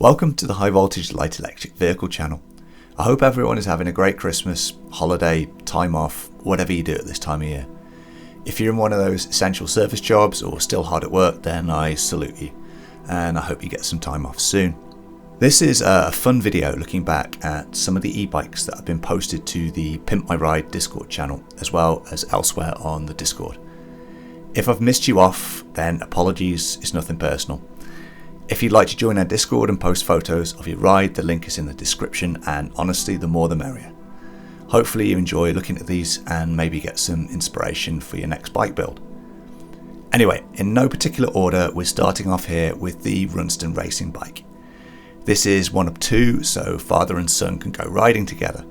Welcome to the High Voltage Light Electric Vehicle channel. I hope everyone is having a great Christmas, holiday, time off, whatever you do at this time of year. If you're in one of those essential service jobs or still hard at work, then I salute you and I hope you get some time off soon. This is a fun video looking back at some of the e-bikes that have been posted to the Pimp My Ride Discord channel as well as elsewhere on the Discord. If I've missed you off, then apologies, it's nothing personal. If you'd like to join our Discord and post photos of your ride, the link is in the description, and honestly, the more the merrier. Hopefully you enjoy looking at these and maybe get some inspiration for your next bike build. Anyway, in no particular order, we're starting off here with the Runston racing bike. This is one of two, so father and son can go riding together,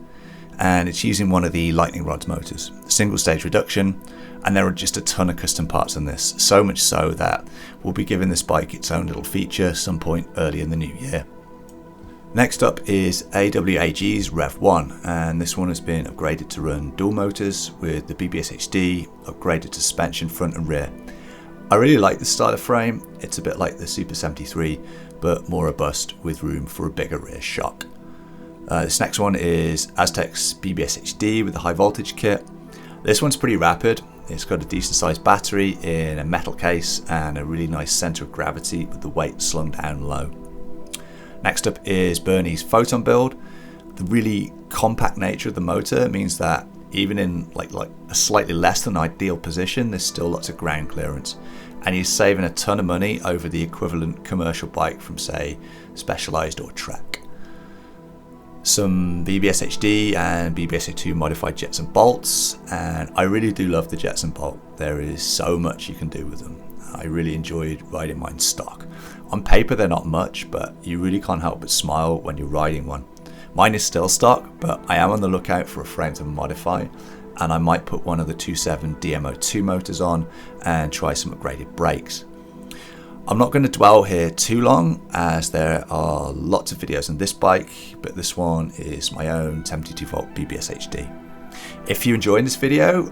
and it's using one of the lightning rods motors, single stage reduction, and there are just a ton of custom parts on this, so much so that we'll be giving this bike its own little feature some point early in the new year. Next up is AWAG's Rev 1, and this one has been upgraded to run dual motors with the BBS HD, upgraded to suspension front and rear. I really like this style of frame. It's a bit like the Super 73, but more robust with room for a bigger rear shock. This next one is Aztek's BBS HD with the high voltage kit. This one's pretty rapid. It's got a decent sized battery in a metal case and a really nice centre of gravity with the weight slung down low. Next up is Bernie's Photon build. The really compact nature of the motor means that even in like a slightly less than ideal position, there's still lots of ground clearance, and he's saving a ton of money over the equivalent commercial bike from, say, Specialized or Trek. Some BBS HD and BBS02 modified jets and bolts, and I really do love the jets and bolt. There is so much you can do with them. I really enjoyed riding mine stock. On paper they're not much, but you really can't help but smile when you're riding one. Mine is still stock, but I am on the lookout for a frame to modify, and I might put one of the 2.7 DMO2 motors on and try some upgraded brakes. I'm not going to dwell here too long as there are lots of videos on this bike, but this one is my own 72 volt BBS HD. If you're enjoying this video,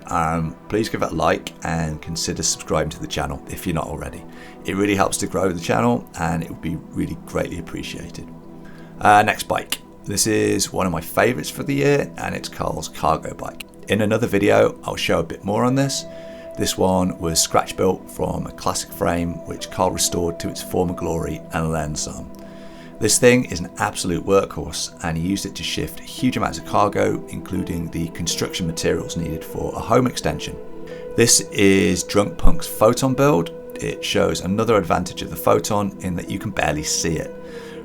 please give it a like and consider subscribing to the channel if you're not already. It really helps to grow the channel and it would be really greatly appreciated. Next bike. This is one of my favourites for the year, and it's Carl's cargo bike. In another video I'll show a bit more on this. This one was scratch built from a classic frame which Carl restored to its former glory and then some. This thing is an absolute workhorse, and he used it to shift huge amounts of cargo, including the construction materials needed for a home extension. This is Drunk Punk's Photon build. It shows another advantage of the Photon in that you can barely see it.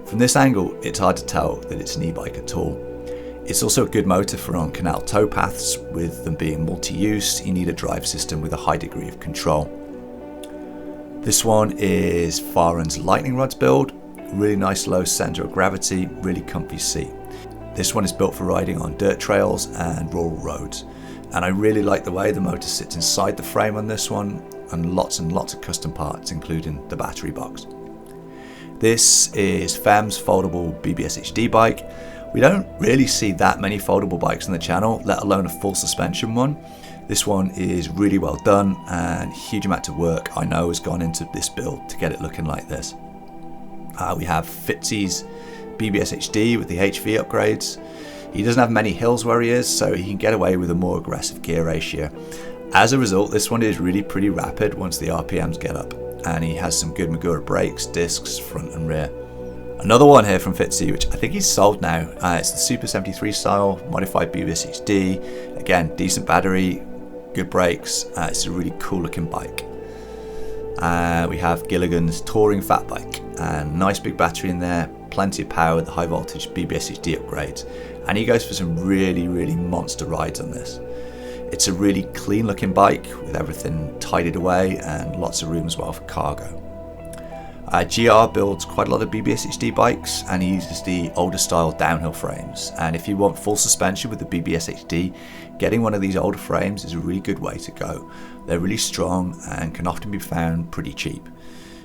From this angle it's hard to tell that it's an e-bike at all. It's also a good motor for on canal towpaths. With them being multi-use, you need a drive system with a high degree of control. This one is Farron's Lightning Rods build. Really nice low centre of gravity, really comfy seat. This one is built for riding on dirt trails and rural roads, and I really like the way the motor sits inside the frame on this one, and lots of custom parts including the battery box. This is Fem's foldable BBS HD bike. We don't really see that many foldable bikes on the channel, let alone a full suspension one. This one is really well done, and huge amount of work I know has gone into this build to get it looking like this. We have Fitzy's BBS HD with the HV upgrades. He doesn't have many hills where he is, so he can get away with a more aggressive gear ratio. As a result, this one is really pretty rapid once the RPMs get up, and he has some good Magura brakes, discs, front and rear. Another one here from Fitzy, which I think he's sold now. It's the Super 73 style, modified BBS HD. Again, decent battery, good brakes. It's a really cool looking bike. We have Gilligan's Touring Fat Bike, and nice big battery in there, plenty of power with the high voltage BBS HD upgrades. And he goes for some really monster rides on this. It's a really clean looking bike with everything tidied away and lots of room as well for cargo. GR builds quite a lot of BBS HD bikes, and he uses the older style downhill frames, and if you want full suspension with the BBS HD, getting one of these older frames is a really good way to go. They're really strong and can often be found pretty cheap.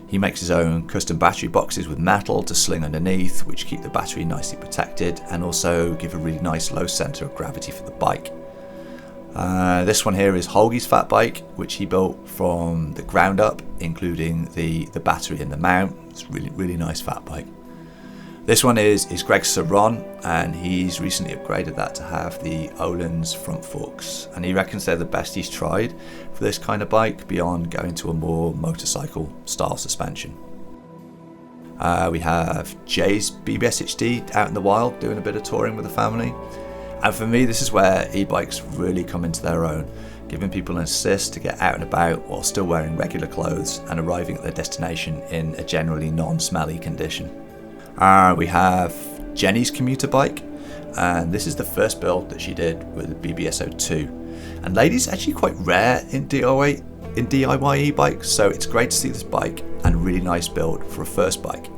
He makes his own custom battery boxes with metal to sling underneath, which keep the battery nicely protected and also give a really nice low centre of gravity for the bike. This one here is Holgi's fat bike, which he built from the ground up, including the battery and the mount. It's really nice fat bike. This one is Greg Saron, and he's recently upgraded that to have the Öhlins front forks, and he reckons they're the best he's tried for this kind of bike beyond going to a more motorcycle style suspension. We have Jay's BBS HD out in the wild doing a bit of touring with the family, and for me this is where e-bikes really come into their own, giving people an assist to get out and about while still wearing regular clothes and arriving at their destination in a generally non-smelly condition. We have Jenny's commuter bike, and this is the first build that she did with the BBS02. And ladies, actually quite rare in DIY e-bikes, so it's great to see this bike and a really nice build for a first bike.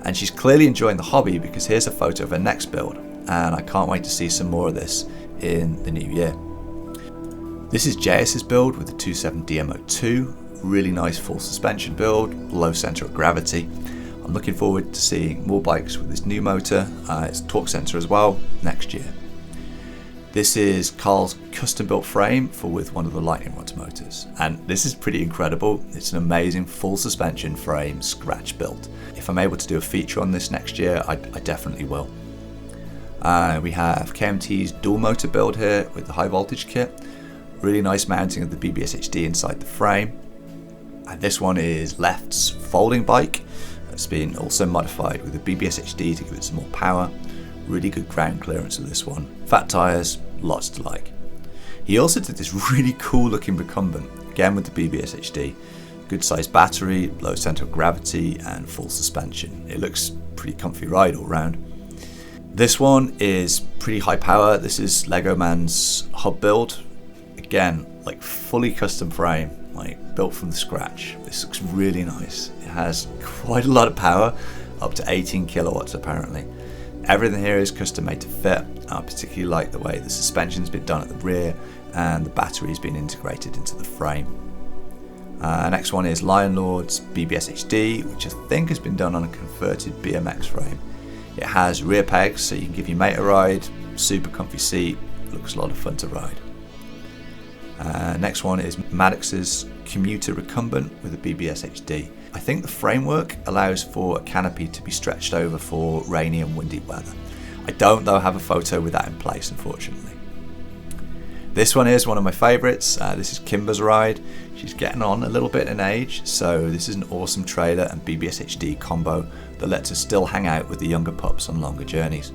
And she's clearly enjoying the hobby, because here's a photo of her next build, and I can't wait to see some more of this in the new year. This is JS's build with the 27 DMO2, really nice full suspension build, low centre of gravity. I'm looking forward to seeing more bikes with this new motor, it's torque sensor as well, next year. This is Carl's custom built frame with one of the lightning rod motors, and this is pretty incredible. It's an amazing full suspension frame, scratch built. If I'm able to do a feature on this next year, I definitely will. We have KMT's dual motor build here with the high voltage kit. Really nice mounting of the BBS HD inside the frame. And this one is Left's folding bike. It's been also modified with the BBS HD to give it some more power. Really good ground clearance of this one. Fat tyres, lots to like. He also did this really cool looking recumbent, again with the BBS HD. Good sized battery, low centre of gravity and full suspension. It looks pretty comfy ride all round. This one is pretty high power. This is Lego Man's hub build. Again, like fully custom frame, like built from the scratch. This looks really nice. It has quite a lot of power, up to 18 kilowatts apparently. Everything here is custom made to fit. I particularly like the way the suspension's been done at the rear and the battery's been integrated into the frame. Next one is Lion Lord's BBS HD, which I think has been done on a converted BMX frame. It has rear pegs so you can give your mate a ride, super comfy seat, looks a lot of fun to ride. Next one is Maddox's commuter recumbent with a BBS HD. I think the framework allows for a canopy to be stretched over for rainy and windy weather. I don't though have a photo with that in place, unfortunately. This one is one of my favourites. This is Kimber's ride. She's getting on a little bit in age, so this is an awesome trailer and BBS HD combo that lets her still hang out with the younger pups on longer journeys.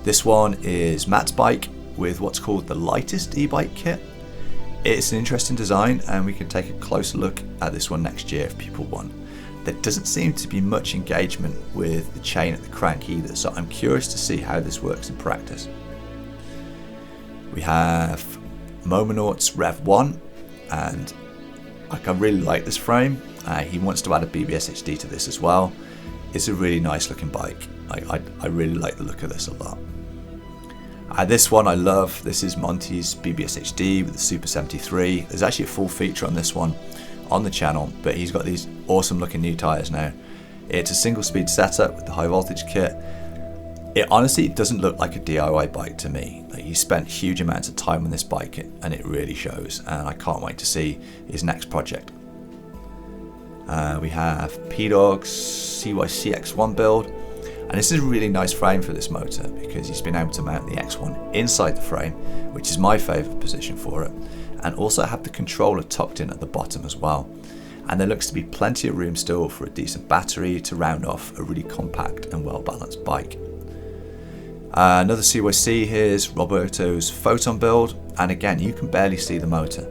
This one is Matt's bike with what's called the lightest e-bike kit. It's an interesting design, and we can take a closer look at this one next year if people want. There doesn't seem to be much engagement with the chain at the crank either, so I'm curious to see how this works in practice. We have Momonauts Rev 1, and I really like this frame. He wants to add a BBS HD to this as well. It's a really nice looking bike. I really like the look of this a lot. This one I love. This is Monty's BBS HD with the Super 73. There's actually a full feature on this one on the channel, but he's got these awesome looking new tyres now. It's a single speed setup with the high voltage kit. It honestly doesn't look like a DIY bike to me. He spent huge amounts of time on this bike and it really shows, and I can't wait to see his next project. We have P-Dog's CYC-X1 build, and this is a really nice frame for this motor because he's been able to mount the X1 inside the frame, which is my favourite position for it, and also have the controller tucked in at the bottom as well. And there looks to be plenty of room still for a decent battery to round off a really compact and well balanced bike. Another CYC here is Roberto's Photon build, and again you can barely see the motor,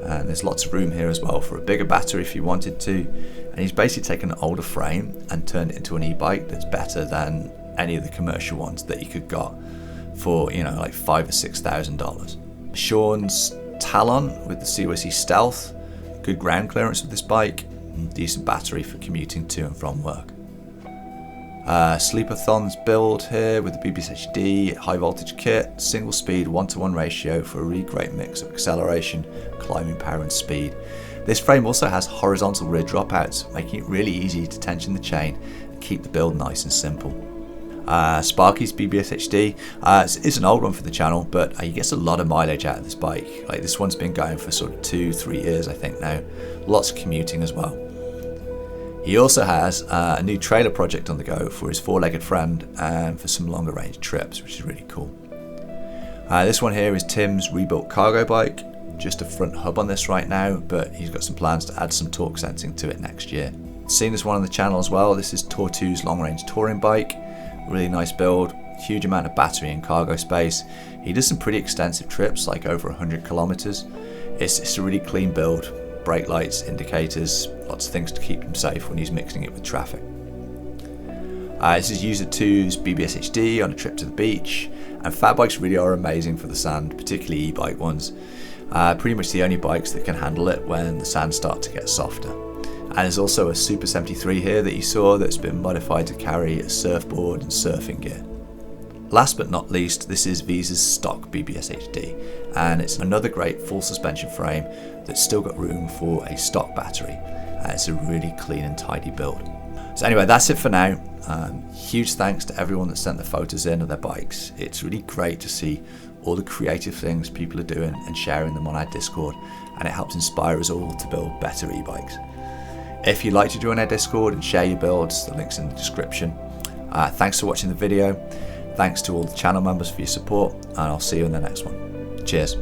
and there's lots of room here as well for a bigger battery if you wanted to. And he's basically taken an older frame and turned it into an e-bike that's better than any of the commercial ones that you could got for, you know, like $5,000 or $6,000. Sean's Talon with the CYC Stealth, good ground clearance with this bike, and decent battery for commuting to and from work. Sleepathon's build here with the BBS HD high voltage kit, single speed 1:1 ratio for a really great mix of acceleration, climbing power and speed. This frame also has horizontal rear dropouts, making it really easy to tension the chain and keep the build nice and simple. Sparky's BBS HD, it's an old one for the channel, but he gets a lot of mileage out of this bike. Like, this one's been going for sort of 2-3 years I think now, lots of commuting as well. He also has a new trailer project on the go for his four-legged friend and for some longer range trips, which is really cool. This one here is Tim's rebuilt cargo bike. Just a front hub on this right now, but he's got some plans to add some torque sensing to it next year. Seen this one on the channel as well. This is Tortu's long range touring bike. Really nice build, huge amount of battery and cargo space. He does some pretty extensive trips, like over 100 kilometers. It's a really clean build. Brake lights, indicators, lots of things to keep him safe when he's mixing it with traffic. This is User 2's BBS HD on a trip to the beach, and fat bikes really are amazing for the sand, particularly e-bike ones. Pretty much the only bikes that can handle it when the sand starts to get softer. And there's also a Super 73 here that you saw that's been modified to carry a surfboard and surfing gear. Last but not least, this is Visa's stock BBS HD, and it's another great full suspension frame that's still got room for a stock battery. It's a really clean and tidy build. So anyway, that's it for now. Huge thanks to everyone that sent the photos in of their bikes. It's really great to see all the creative things people are doing and sharing them on our Discord, and it helps inspire us all to build better e-bikes. If you'd like to join our Discord and share your builds, the link's in the description. Thanks for watching the video. Thanks to all the channel members for your support, and I'll see you in the next one. Cheers.